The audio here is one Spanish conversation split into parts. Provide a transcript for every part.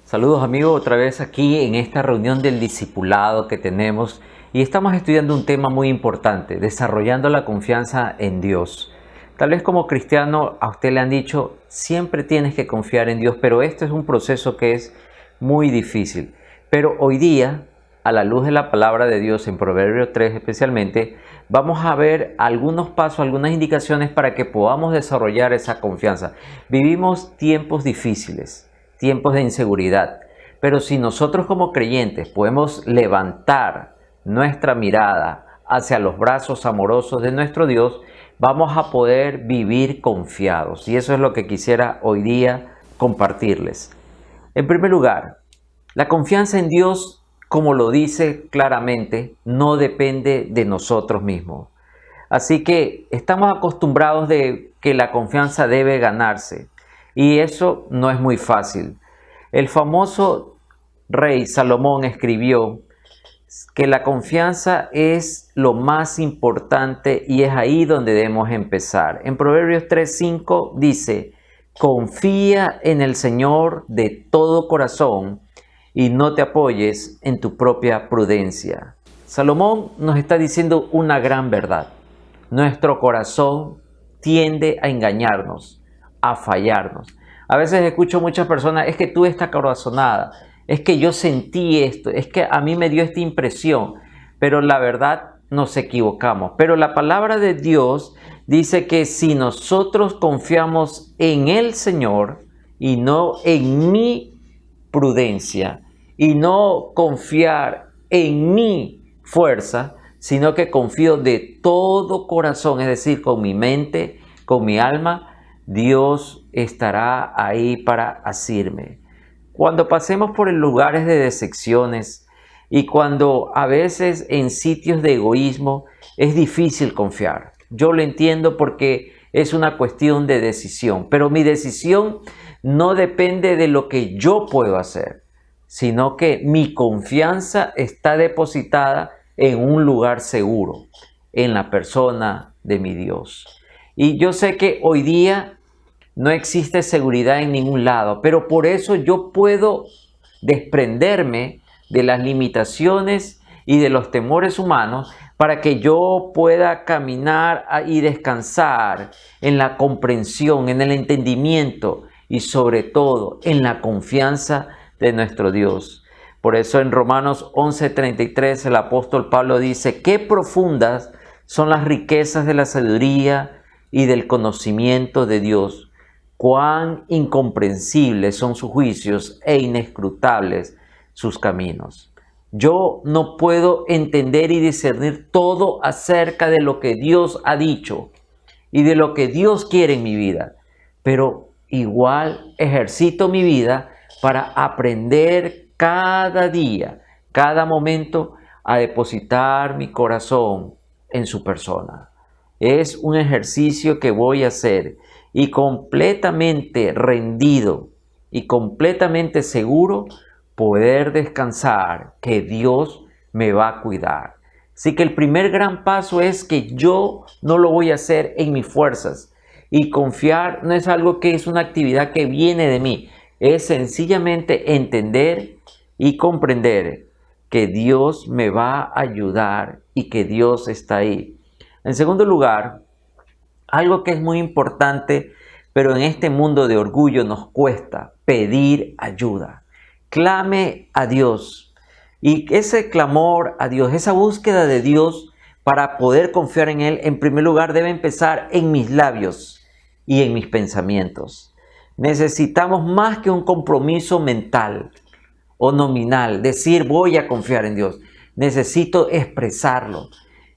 Saludos amigos, otra vez aquí en esta reunión del discipulado que tenemos y estamos estudiando un tema muy importante, desarrollando la confianza en Dios. Tal vez como cristiano a usted le han dicho, siempre tienes que confiar en Dios, pero esto es un proceso que es muy difícil. Pero hoy día, a la luz de la palabra de Dios en Proverbios 3 especialmente, vamos a ver algunos pasos, algunas indicaciones para que podamos desarrollar esa confianza. Vivimos tiempos difíciles, tiempos de inseguridad, pero si nosotros como creyentes podemos levantar nuestra mirada hacia los brazos amorosos de nuestro Dios, vamos a poder vivir confiados. Y eso es lo que quisiera hoy día compartirles. En primer lugar, la confianza en Dios, como lo dice claramente, no depende de nosotros mismos. Así que estamos acostumbrados de que la confianza debe ganarse. Y eso no es muy fácil. El famoso rey Salomón escribió que la confianza es lo más importante y es ahí donde debemos empezar. En Proverbios 3:5 dice, confía en el Señor de todo corazón y no te apoyes en tu propia prudencia. Salomón nos está diciendo una gran verdad. Nuestro corazón tiende a engañarnos, a fallarnos. A veces escucho muchas personas, es que tú estás corazonada, es que yo sentí esto, es que a mí me dio esta impresión, pero la verdad nos equivocamos. Pero la palabra de Dios dice que si nosotros confiamos en el Señor y no en mi prudencia y no confiar en mi fuerza, sino que confío de todo corazón, es decir, con mi mente, con mi alma, Dios estará ahí para asirme. Cuando pasemos por lugares de decepciones y cuando a veces en sitios de egoísmo es difícil confiar. Yo lo entiendo porque es una cuestión de decisión, pero mi decisión no depende de lo que yo puedo hacer, sino que mi confianza está depositada en un lugar seguro, en la persona de mi Dios. Y yo sé que hoy día no existe seguridad en ningún lado, pero por eso yo puedo desprenderme de las limitaciones y de los temores humanos para que yo pueda caminar y descansar en la comprensión, en el entendimiento y sobre todo en la confianza de nuestro Dios. Por eso en Romanos 11:33 el apóstol Pablo dice, qué profundas son las riquezas de la sabiduría y del conocimiento de Dios. Cuán incomprensibles son sus juicios e inescrutables sus caminos. Yo no puedo entender y discernir todo acerca de lo que Dios ha dicho y de lo que Dios quiere en mi vida, pero igual ejercito mi vida para aprender cada día, cada momento, a depositar mi corazón en su persona. Es un ejercicio que voy a hacer y completamente rendido y completamente seguro poder descansar que Dios me va a cuidar. Así que el primer gran paso es que yo no lo voy a hacer en mis fuerzas y confiar no es algo que es una actividad que viene de mí, es sencillamente entender y comprender que Dios me va a ayudar y que Dios está ahí. En segundo lugar, algo que es muy importante, pero en este mundo de orgullo nos cuesta pedir ayuda. Clame a Dios. Y ese clamor a Dios, esa búsqueda de Dios para poder confiar en Él, en primer lugar debe empezar en mis labios y en mis pensamientos. Necesitamos más que un compromiso mental o nominal, decir voy a confiar en Dios. Necesito expresarlo.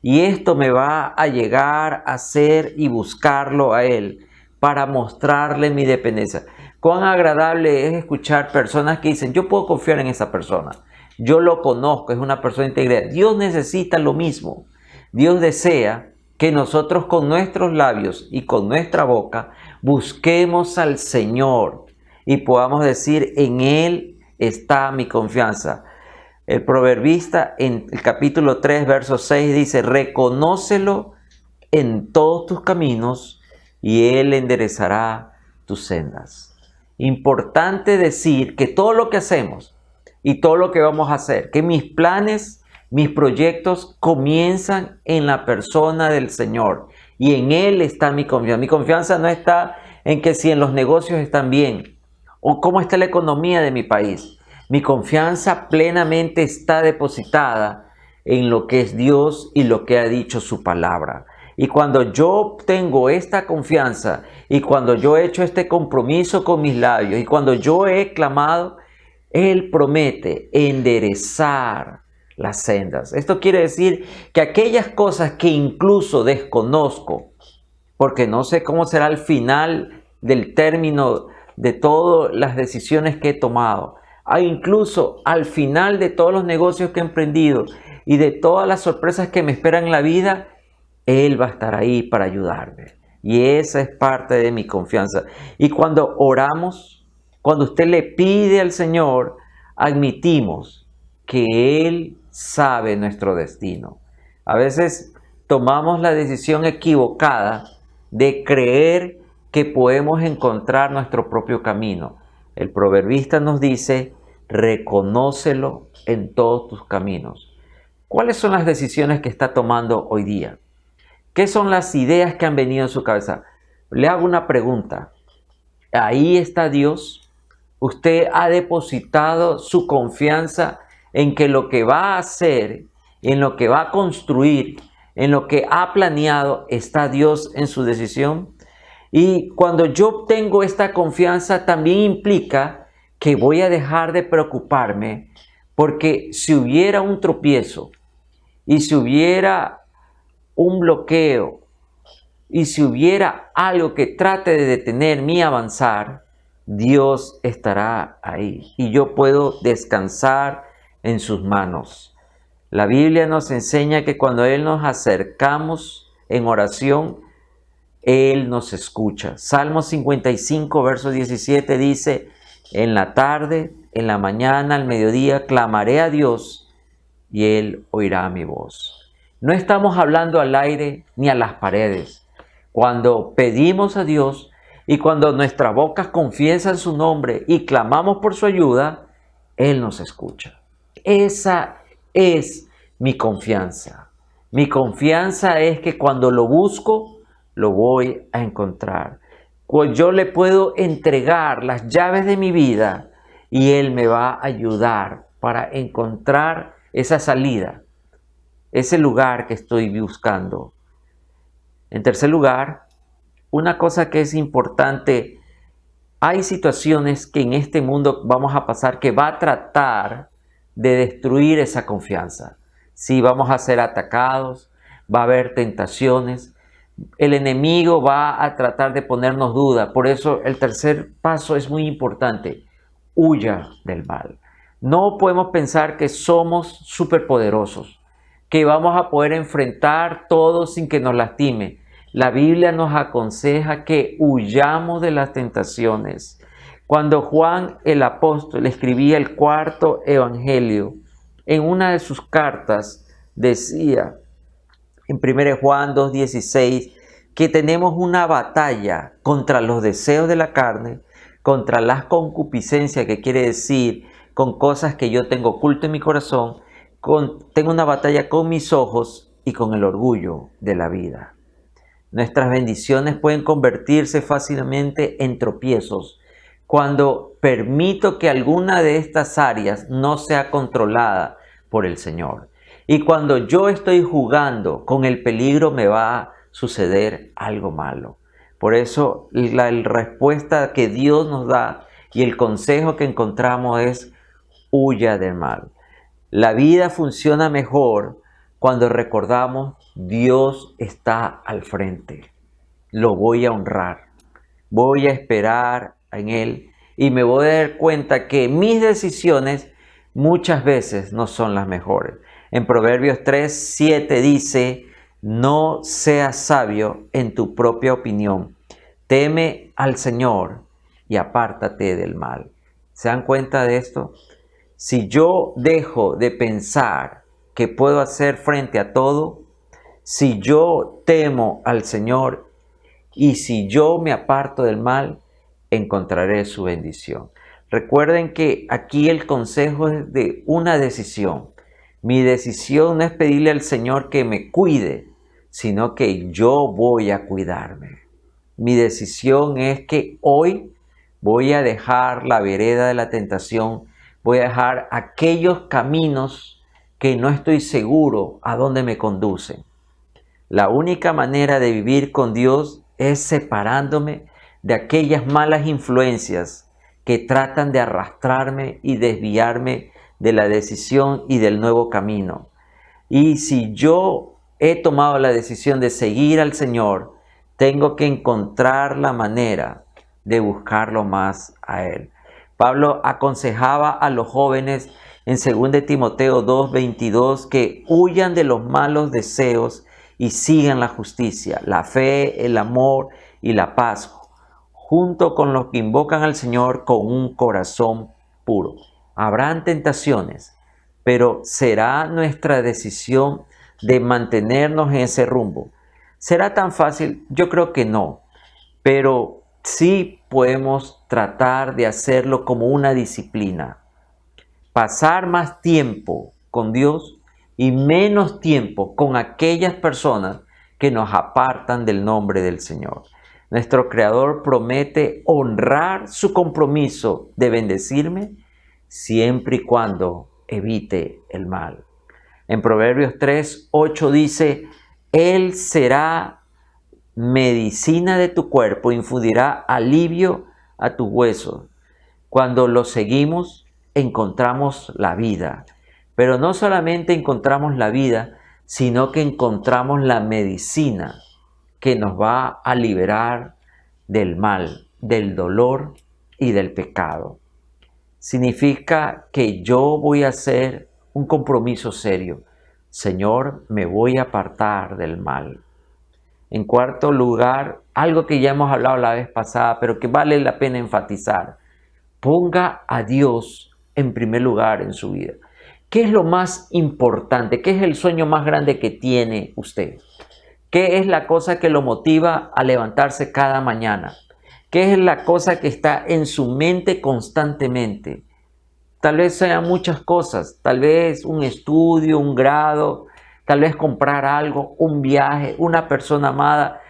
Y esto me va a llegar a hacer y buscarlo a Él para mostrarle mi dependencia. Cuán agradable es escuchar personas que dicen, yo puedo confiar en esa persona. Yo lo conozco, es una persona íntegra. Dios necesita lo mismo. Dios desea que nosotros con nuestros labios y con nuestra boca busquemos al Señor y podamos decir, en Él está mi confianza. El proverbista en el capítulo 3, verso 6 dice, reconócelo en todos tus caminos y Él enderezará tus sendas. Importante decir que todo lo que hacemos y todo lo que vamos a hacer, que mis planes, mis proyectos comienzan en la persona del Señor y en Él está mi confianza. Mi confianza no está en que si en los negocios están bien o cómo está la economía de mi país. Mi confianza plenamente está depositada en lo que es Dios y lo que ha dicho su palabra. Y cuando yo tengo esta confianza y cuando yo he hecho este compromiso con mis labios y cuando yo he clamado, Él promete enderezar las sendas. Esto quiere decir que aquellas cosas que incluso desconozco, porque no sé cómo será el final del término de todas las decisiones que he tomado, incluso al final de todos los negocios que he emprendido y de todas las sorpresas que me esperan en la vida, Él va a estar ahí para ayudarme. Y esa es parte de mi confianza. Y cuando oramos, cuando usted le pide al Señor, admitimos que Él sabe nuestro destino. A veces tomamos la decisión equivocada de creer que podemos encontrar nuestro propio camino. El proverbista nos dice, reconócelo en todos tus caminos. ¿Cuáles son las decisiones que está tomando hoy día? ¿Qué son las ideas que han venido en su cabeza? Le hago una pregunta. ¿Ahí está Dios? ¿Usted ha depositado su confianza en que lo que va a hacer, en lo que va a construir, en lo que ha planeado, está Dios en su decisión? Y cuando yo tengo esta confianza, también implica que voy a dejar de preocuparme, porque si hubiera un tropiezo y si hubiera un bloqueo y si hubiera algo que trate de detener mi avanzar, Dios estará ahí y yo puedo descansar en sus manos. La Biblia nos enseña que cuando Él nos acercamos en oración, Él nos escucha. Salmo 55, verso 17 dice, en la tarde, en la mañana, al mediodía, clamaré a Dios y Él oirá mi voz. No estamos hablando al aire ni a las paredes. Cuando pedimos a Dios y cuando nuestras bocas confiesan su nombre y clamamos por su ayuda, Él nos escucha. Esa es mi confianza. Mi confianza es que cuando lo busco, lo voy a encontrar. Yo le puedo entregar las llaves de mi vida y Él me va a ayudar para encontrar esa salida, ese lugar que estoy buscando. En tercer lugar, una cosa que es importante, hay situaciones que en este mundo vamos a pasar que va a tratar de destruir esa confianza. Sí, vamos a ser atacados, va a haber tentaciones, el enemigo va a tratar de ponernos duda. Por eso el tercer paso es muy importante, huya del mal. No podemos pensar que somos superpoderosos, que vamos a poder enfrentar todo sin que nos lastime. La Biblia nos aconseja que huyamos de las tentaciones. Cuando Juan el apóstol escribía el cuarto evangelio, en una de sus cartas decía, en 1 Juan 2:16, que tenemos una batalla contra los deseos de la carne, contra las concupiscencias, que quiere decir con cosas que yo tengo oculto en mi corazón, tengo una batalla con mis ojos y con el orgullo de la vida. Nuestras bendiciones pueden convertirse fácilmente en tropiezos cuando permito que alguna de estas áreas no sea controlada por el Señor. Y cuando yo estoy jugando con el peligro, me va a suceder algo malo. Por eso la respuesta que Dios nos da y el consejo que encontramos es huya del mal. La vida funciona mejor cuando recordamos Dios está al frente. Lo voy a honrar. Voy a esperar en Él y me voy a dar cuenta que mis decisiones muchas veces no son las mejores. En Proverbios 3:7 dice, no seas sabio en tu propia opinión. Teme al Señor y apártate del mal. ¿Se dan cuenta de esto? Si yo dejo de pensar que puedo hacer frente a todo, si yo temo al Señor y si yo me aparto del mal, encontraré su bendición. Recuerden que aquí el consejo es de una decisión. Mi decisión no es pedirle al Señor que me cuide, sino que yo voy a cuidarme. Mi decisión es que hoy voy a dejar la vereda de la tentación, voy a dejar aquellos caminos que no estoy seguro a dónde me conducen. La única manera de vivir con Dios es separándome de aquellas malas influencias que tratan de arrastrarme y desviarme de la decisión y del nuevo camino. Y si yo he tomado la decisión de seguir al Señor, tengo que encontrar la manera de buscarlo más a Él. Pablo aconsejaba a los jóvenes en 2 Timoteo 2:22 que huyan de los malos deseos y sigan la justicia, la fe, el amor y la paz, junto con los que invocan al Señor con un corazón puro. Habrán tentaciones, pero ¿será nuestra decisión de mantenernos en ese rumbo? ¿Será tan fácil? Yo creo que no, pero sí podemos tratar de hacerlo como una disciplina. Pasar más tiempo con Dios y menos tiempo con aquellas personas que nos apartan del nombre del Señor. Nuestro Creador promete honrar su compromiso de bendecirme siempre y cuando evite el mal. En Proverbios 3:8 dice, Él será medicina de tu cuerpo, infundirá alivio a tus huesos. Cuando lo seguimos, encontramos la vida. Pero no solamente encontramos la vida, sino que encontramos la medicina que nos va a liberar del mal, del dolor y del pecado. Significa que yo voy a hacer un compromiso serio. Señor, me voy a apartar del mal. En cuarto lugar, algo que ya hemos hablado la vez pasada, pero que vale la pena enfatizar. Ponga a Dios en primer lugar en su vida. ¿Qué es lo más importante? ¿Qué es el sueño más grande que tiene usted? ¿Qué es la cosa que lo motiva a levantarse cada mañana? ¿Qué es la cosa que está en su mente constantemente? Tal vez sean muchas cosas, tal vez un estudio, un grado, tal vez comprar algo, un viaje, una persona amada.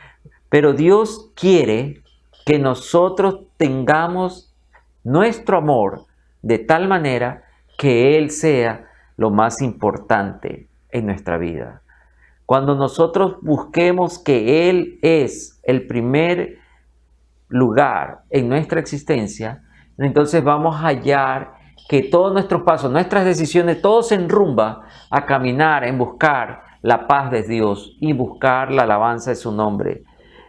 Pero Dios quiere que nosotros tengamos nuestro amor de tal manera que Él sea lo más importante en nuestra vida. Cuando nosotros busquemos que Él es el primer lugar en nuestra existencia, entonces vamos a hallar que todos nuestros pasos, nuestras decisiones, todo se enrumba a caminar en buscar la paz de Dios y buscar la alabanza de su nombre.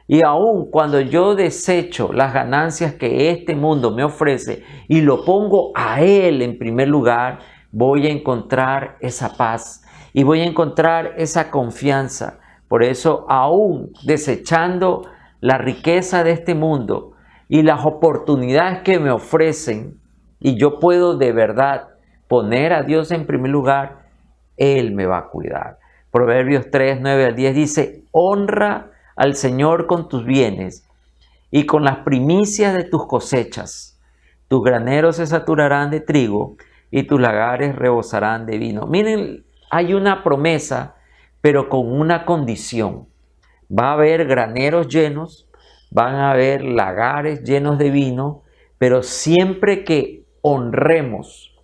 Y aun cuando yo desecho las ganancias que este mundo me ofrece y lo pongo a Él en primer lugar, voy a encontrar esa paz y voy a encontrar esa confianza. Por eso, aún desechando la riqueza de este mundo y las oportunidades que me ofrecen, y yo puedo de verdad poner a Dios en primer lugar, Él me va a cuidar. Proverbios 3:9-10 dice, honra al Señor con tus bienes y con las primicias de tus cosechas. Tus graneros se saturarán de trigo y tus lagares rebosarán de vino. Miren, hay una promesa, pero con una condición. Va a haber graneros llenos, van a haber lagares llenos de vino, pero siempre que honremos,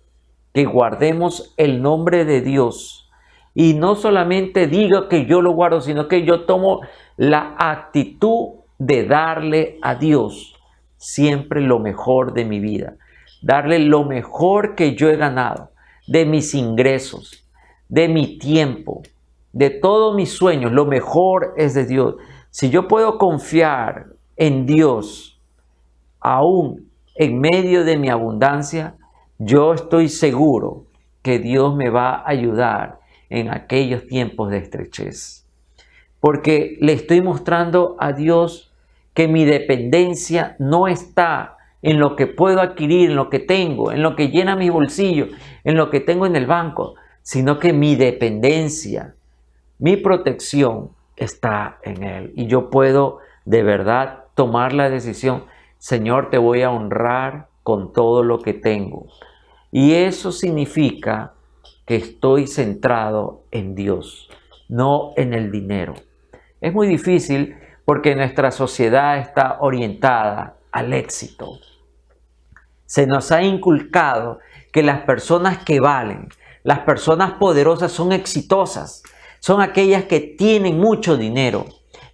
que guardemos el nombre de Dios, y no solamente diga que yo lo guardo, sino que yo tomo la actitud de darle a Dios siempre lo mejor de mi vida, darle lo mejor que yo he ganado, de mis ingresos, de mi tiempo, de todos mis sueños, lo mejor es de Dios. Si yo puedo confiar en Dios, aún en medio de mi abundancia, yo estoy seguro que Dios me va a ayudar en aquellos tiempos de estrechez. Porque le estoy mostrando a Dios que mi dependencia no está en lo que puedo adquirir, en lo que tengo, en lo que llena mi bolsillo, en lo que tengo en el banco, sino que mi dependencia, mi protección está en Él. Y yo puedo de verdad tomar la decisión Señor, te voy a honrar con todo lo que tengo. Y eso significa que estoy centrado en Dios, no en el dinero. Es muy difícil porque nuestra sociedad está orientada al éxito. Se nos ha inculcado que las personas que valen, las personas poderosas son exitosas, son aquellas que tienen mucho dinero,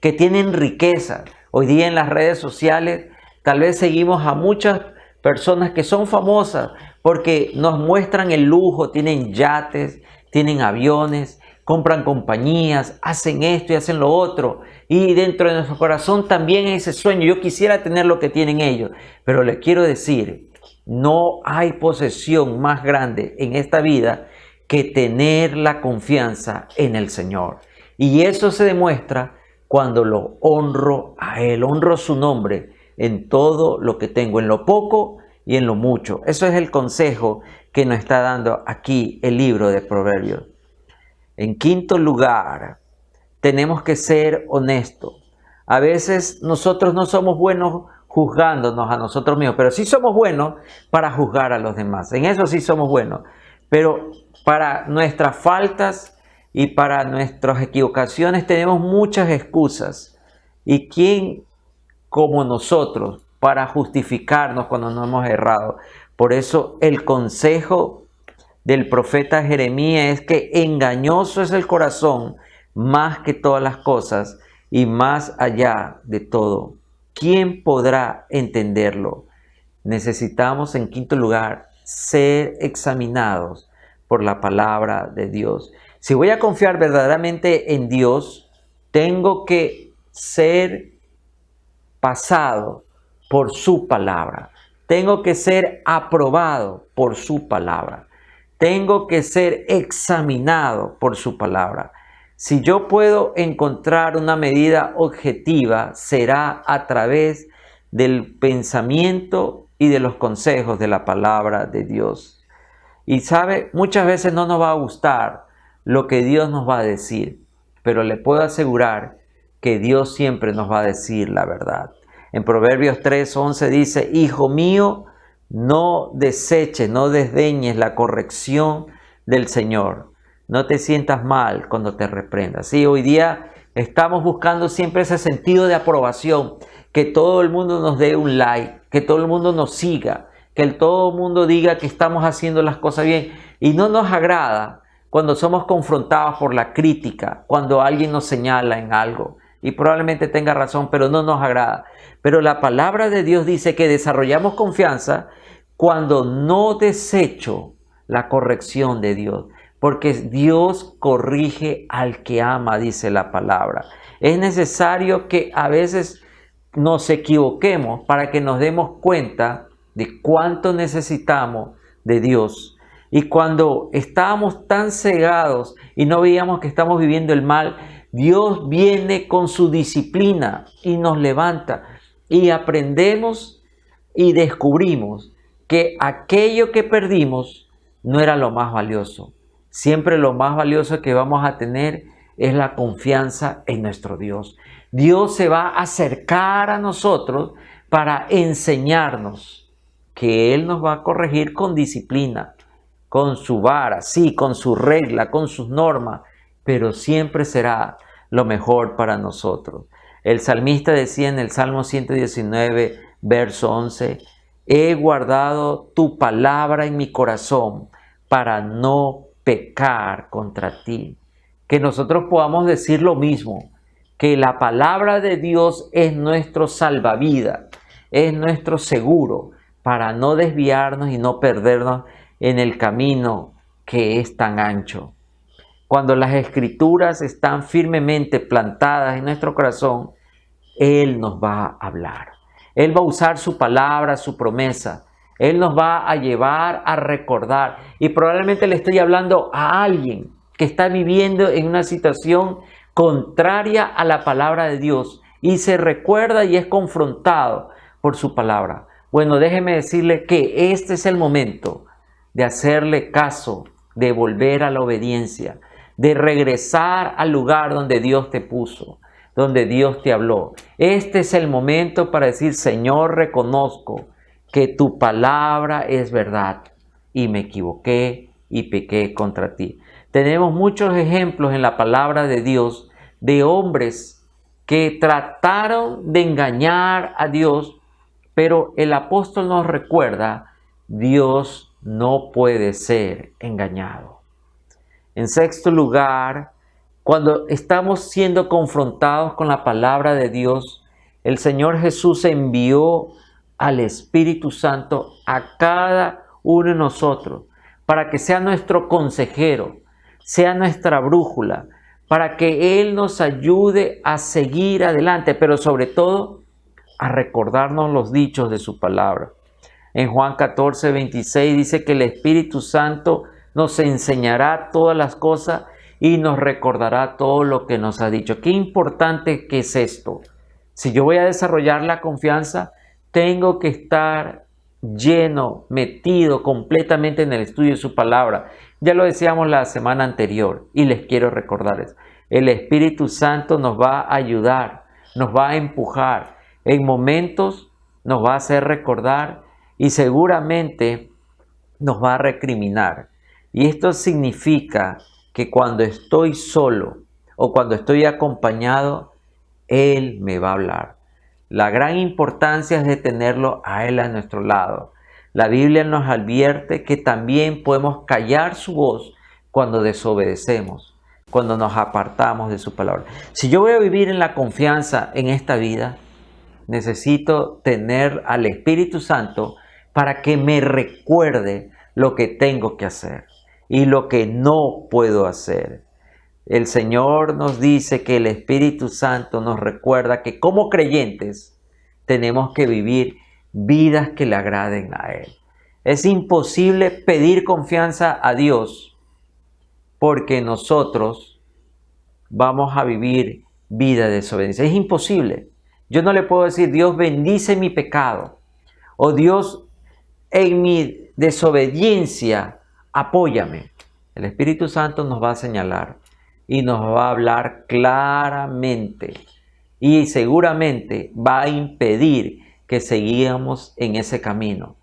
que tienen riqueza. Hoy día en las redes sociales tal vez seguimos a muchas personas que son famosas porque nos muestran el lujo, tienen yates, tienen aviones, compran compañías, hacen esto y hacen lo otro. Y dentro de nuestro corazón también hay ese sueño. Yo quisiera tener lo que tienen ellos. Pero les quiero decir, no hay posesión más grande en esta vida que tener la confianza en el Señor. Y eso se demuestra cuando lo honro a Él, honro su nombre en todo lo que tengo, en lo poco y en lo mucho. Eso es el consejo que nos está dando aquí el libro de Proverbios. En quinto lugar, tenemos que ser honestos. A veces nosotros no somos buenos juzgándonos a nosotros mismos, pero sí somos buenos para juzgar a los demás. En eso sí somos buenos. Pero para nuestras faltas y para nuestras equivocaciones tenemos muchas excusas. ¿Y quién como nosotros para justificarnos cuando no hemos errado? Por eso el consejo del profeta Jeremías es que engañoso es el corazón más que todas las cosas y más allá de todo. ¿Quién podrá entenderlo? Necesitamos, en quinto lugar, ser examinados por la palabra de Dios. Si voy a confiar verdaderamente en Dios, tengo que ser pasado por su palabra. Tengo que ser aprobado por su palabra. Tengo que ser examinado por su palabra. Si yo puedo encontrar una medida objetiva, será a través del pensamiento y de los consejos de la palabra de Dios. Y sabe, muchas veces no nos va a gustar lo que Dios nos va a decir, pero le puedo asegurar que Dios siempre nos va a decir la verdad. En Proverbios 3:11 dice: Hijo mío, no deseches, no desdeñes la corrección del Señor. No te sientas mal cuando te reprenda. Sí, hoy día estamos buscando siempre ese sentido de aprobación, que todo el mundo nos dé un like, que todo el mundo nos siga, que todo el mundo diga que estamos haciendo las cosas bien. Y no nos agrada cuando somos confrontados por la crítica, cuando alguien nos señala en algo. Y probablemente tenga razón, pero no nos agrada. Pero la palabra de Dios dice que desarrollamos confianza cuando no desecho la corrección de Dios. Porque Dios corrige al que ama, dice la palabra. Es necesario que a veces nos equivoquemos para que nos demos cuenta de cuánto necesitamos de Dios. Y cuando estábamos tan cegados y no veíamos que estamos viviendo el mal, Dios viene con su disciplina y nos levanta. Y aprendemos y descubrimos que aquello que perdimos no era lo más valioso. Siempre lo más valioso que vamos a tener es la confianza en nuestro Dios. Dios se va a acercar a nosotros para enseñarnos que Él nos va a corregir con disciplina, con su vara, sí, con su regla, con sus normas, pero siempre será lo mejor para nosotros. El salmista decía en el Salmo 119, verso 11, he guardado tu palabra en mi corazón para no pecar contra ti. Que nosotros podamos decir lo mismo, que la palabra de Dios es nuestro salvavidas, es nuestro seguro para no desviarnos y no perdernos en el camino que es tan ancho. Cuando las escrituras están firmemente plantadas en nuestro corazón, Él nos va a hablar. Él va a usar su palabra, su promesa. Él nos va a llevar a recordar. Y probablemente le estoy hablando a alguien que está viviendo en una situación contraria a la palabra de Dios y se recuerda y es confrontado por su palabra. Bueno, déjeme decirle que este es el momento de hacerle caso, de volver a la obediencia, de regresar al lugar donde Dios te puso. donde Dios te habló. Este es el momento para decir, Señor, reconozco que tu palabra es verdad y me equivoqué y pequé contra ti. Tenemos muchos ejemplos en la palabra de Dios de hombres que trataron de engañar a Dios, pero el apóstol nos recuerda, Dios no puede ser engañado. En sexto lugar, cuando estamos siendo confrontados con la palabra de Dios, el Señor Jesús envió al Espíritu Santo a cada uno de nosotros para que sea nuestro consejero, sea nuestra brújula, para que Él nos ayude a seguir adelante, pero sobre todo a recordarnos los dichos de su palabra. En Juan 14, 26 dice que el Espíritu Santo nos enseñará todas las cosas y nos recordará todo lo que nos ha dicho. Qué importante que es esto. Si yo voy a desarrollar la confianza, tengo que estar lleno, metido completamente en el estudio de su palabra. Ya lo decíamos la semana anterior y les quiero recordar eso. El Espíritu Santo nos va a ayudar, nos va a empujar. En momentos nos va a hacer recordar y seguramente nos va a recriminar. Y esto significa que cuando estoy solo o cuando estoy acompañado, Él me va a hablar. La gran importancia es de tenerlo a Él a nuestro lado. La Biblia nos advierte que también podemos callar su voz cuando desobedecemos, cuando nos apartamos de su palabra. Si yo voy a vivir en la confianza en esta vida, necesito tener al Espíritu Santo para que me recuerde lo que tengo que hacer y lo que no puedo hacer. El Señor nos dice que el Espíritu Santo nos recuerda que como creyentes tenemos que vivir vidas que le agraden a Él. Es imposible pedir confianza a Dios porque nosotros vamos a vivir vida de desobediencia. Es imposible. Yo no le puedo decir, Dios bendice mi pecado o Dios en mi desobediencia apóyame. El Espíritu Santo nos va a señalar y nos va a hablar claramente y seguramente va a impedir que sigamos en ese camino.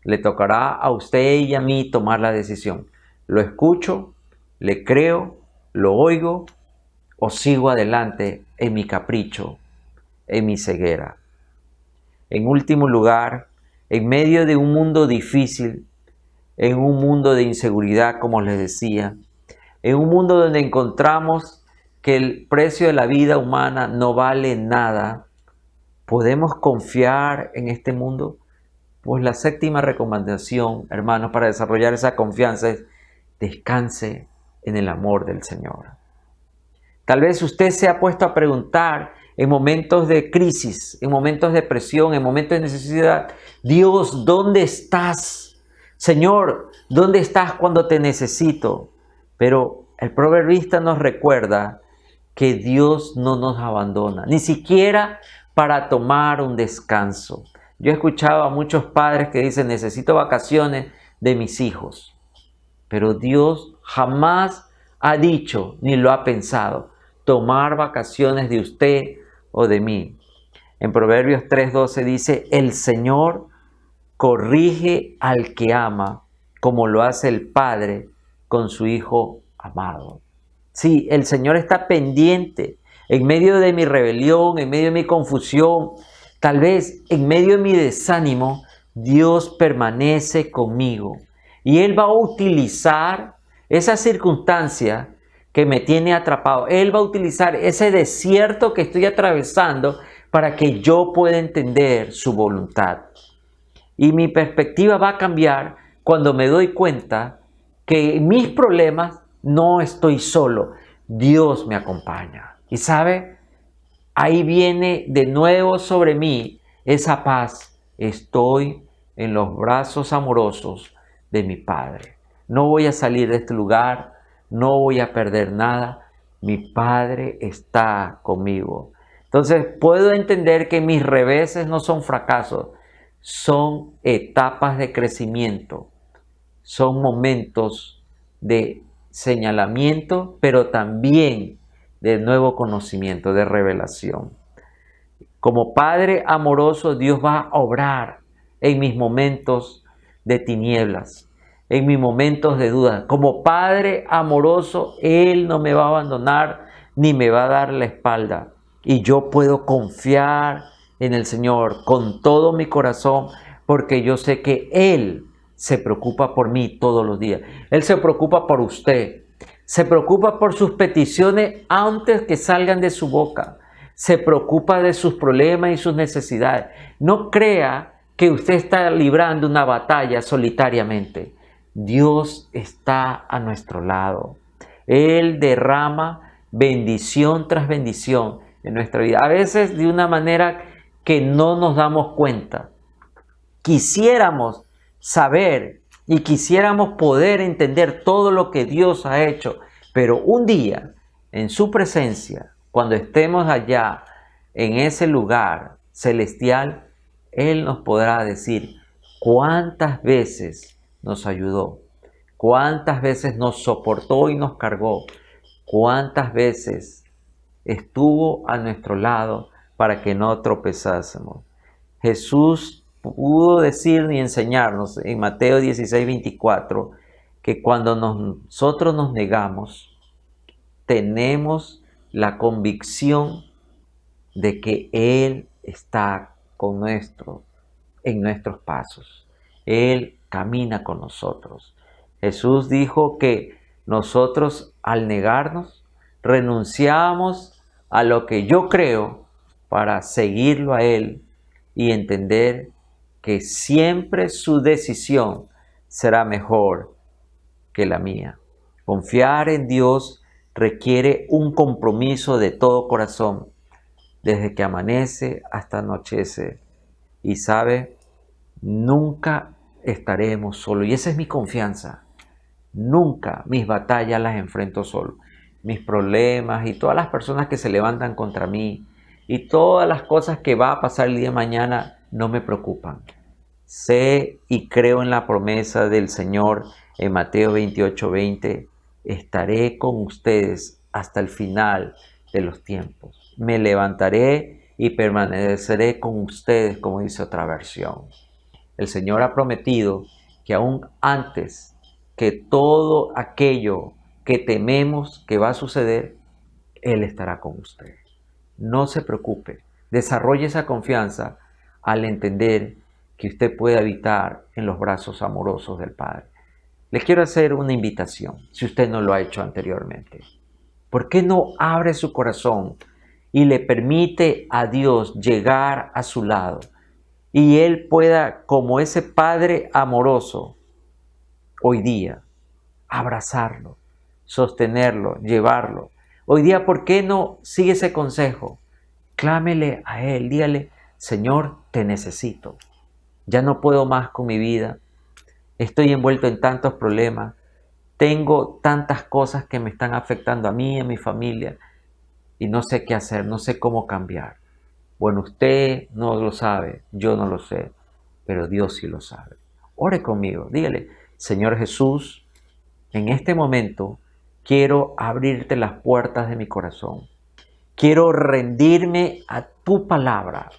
Le tocará a usted y a mí tomar la decisión. ¿Lo escucho? ¿Le creo? ¿Lo oigo? ¿O sigo adelante en mi capricho, en mi ceguera? En último lugar, en medio de un mundo difícil, en un mundo de inseguridad, como les decía, en un mundo donde encontramos que el precio de la vida humana no vale nada, ¿podemos confiar en este mundo? Pues la séptima recomendación, hermanos, para desarrollar esa confianza es descanse en el amor del Señor. Tal vez usted se ha puesto a preguntar en momentos de crisis, en momentos de presión, en momentos de necesidad, Dios, ¿dónde estás? Señor, ¿dónde estás cuando te necesito? Pero el proverbista nos recuerda que Dios no nos abandona, ni siquiera para tomar un descanso. Yo he escuchado a muchos padres que dicen, necesito vacaciones de mis hijos. Pero Dios jamás ha dicho, ni lo ha pensado, tomar vacaciones de usted o de mí. En Proverbios 3:12 dice, el Señor corrige al que ama, como lo hace el Padre con su Hijo amado. Sí, el Señor está pendiente en medio de mi rebelión, en medio de mi confusión, tal vez en medio de mi desánimo, Dios permanece conmigo. Y Él va a utilizar esa circunstancia que me tiene atrapado. Él va a utilizar ese desierto que estoy atravesando para que yo pueda entender su voluntad. Y mi perspectiva va a cambiar cuando me doy cuenta que en mis problemas no estoy solo. Dios me acompaña. Y ¿sabe? Ahí viene de nuevo sobre mí esa paz. Estoy en los brazos amorosos de mi Padre. No voy a salir de este lugar, no voy a perder nada. Mi Padre está conmigo. Entonces puedo entender que mis reveses no son fracasos, son etapas de crecimiento, son momentos de señalamiento, pero también de nuevo conocimiento, de revelación. Como Padre amoroso, Dios va a obrar en mis momentos de tinieblas, en mis momentos de duda. Como Padre amoroso, Él no me va a abandonar ni me va a dar la espalda. Y yo puedo confiar en el Señor con todo mi corazón, porque yo sé que Él se preocupa por mí todos los días. Él se preocupa por usted. Se preocupa por sus peticiones antes que salgan de su boca. Se preocupa de sus problemas y sus necesidades. No crea que usted está librando una batalla solitariamente. Dios está a nuestro lado. Él derrama bendición tras bendición en nuestra vida. A veces de una manera que no nos damos cuenta. Quisiéramos saber y quisiéramos poder entender todo lo que Dios ha hecho, pero un día en su presencia, cuando estemos allá en ese lugar celestial, Él nos podrá decir cuántas veces nos ayudó, cuántas veces nos soportó y nos cargó, cuántas veces estuvo a nuestro lado para que no tropezásemos. Jesús pudo decir y enseñarnos en Mateo 16:24 que cuando nosotros nos negamos, tenemos la convicción de que Él está en nuestros pasos. Él camina con nosotros. Jesús dijo que nosotros al negarnos renunciamos a lo que yo creo para seguirlo a Él y entender que siempre su decisión será mejor que la mía. Confiar en Dios requiere un compromiso de todo corazón, desde que amanece hasta anochece. Y sabe, nunca estaremos solos. Y esa es mi confianza. Nunca mis batallas las enfrento solo. Mis problemas y todas las personas que se levantan contra mí y todas las cosas que va a pasar el día de mañana no me preocupan. Sé y creo en la promesa del Señor en Mateo 28:20. Estaré con ustedes hasta el final de los tiempos. Me levantaré y permaneceré con ustedes, como dice otra versión. El Señor ha prometido que aún antes que todo aquello que tememos que va a suceder, Él estará con usted. No se preocupe, desarrolle esa confianza al entender que usted puede habitar en los brazos amorosos del Padre. Les quiero hacer una invitación, si usted no lo ha hecho anteriormente. ¿Por qué no abre su corazón y le permite a Dios llegar a su lado? Y Él pueda, como ese Padre amoroso, hoy día, abrazarlo, sostenerlo, llevarlo. Hoy día, ¿por qué no sigue ese consejo? Clámele a Él, dígale, Señor, te necesito. Ya no puedo más con mi vida. Estoy envuelto en tantos problemas. Tengo tantas cosas que me están afectando a mí y a mi familia. Y no sé qué hacer, no sé cómo cambiar. Bueno, usted no lo sabe, yo no lo sé, pero Dios sí lo sabe. Ore conmigo, dígale, Señor Jesús, en este momento quiero abrirte las puertas de mi corazón. Quiero rendirme a tu palabra.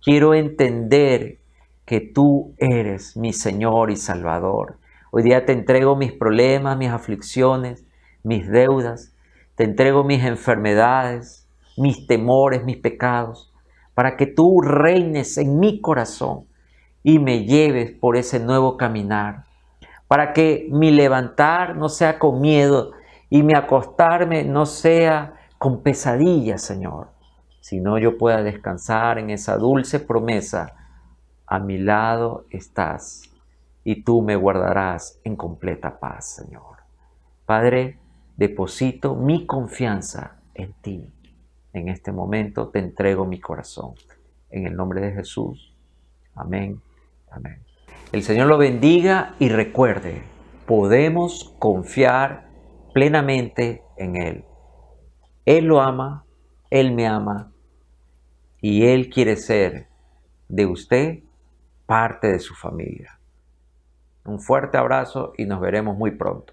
Quiero entender que tú eres mi Señor y Salvador. Hoy día te entrego mis problemas, mis aflicciones, mis deudas. Te entrego mis enfermedades, mis temores, mis pecados, para que tú reines en mi corazón y me lleves por ese nuevo caminar. Para que mi levantar no sea con miedo y mi acostarme no sea con pesadillas, Señor, sino yo pueda descansar en esa dulce promesa. A mi lado estás y tú me guardarás en completa paz, Señor. Padre, deposito mi confianza en ti. En este momento te entrego mi corazón. En el nombre de Jesús. Amén. Amén. El Señor lo bendiga y recuerde, podemos confiar plenamente en Él. Él lo ama, Él me ama y Él quiere ser de usted parte de su familia. Un fuerte abrazo y nos veremos muy pronto.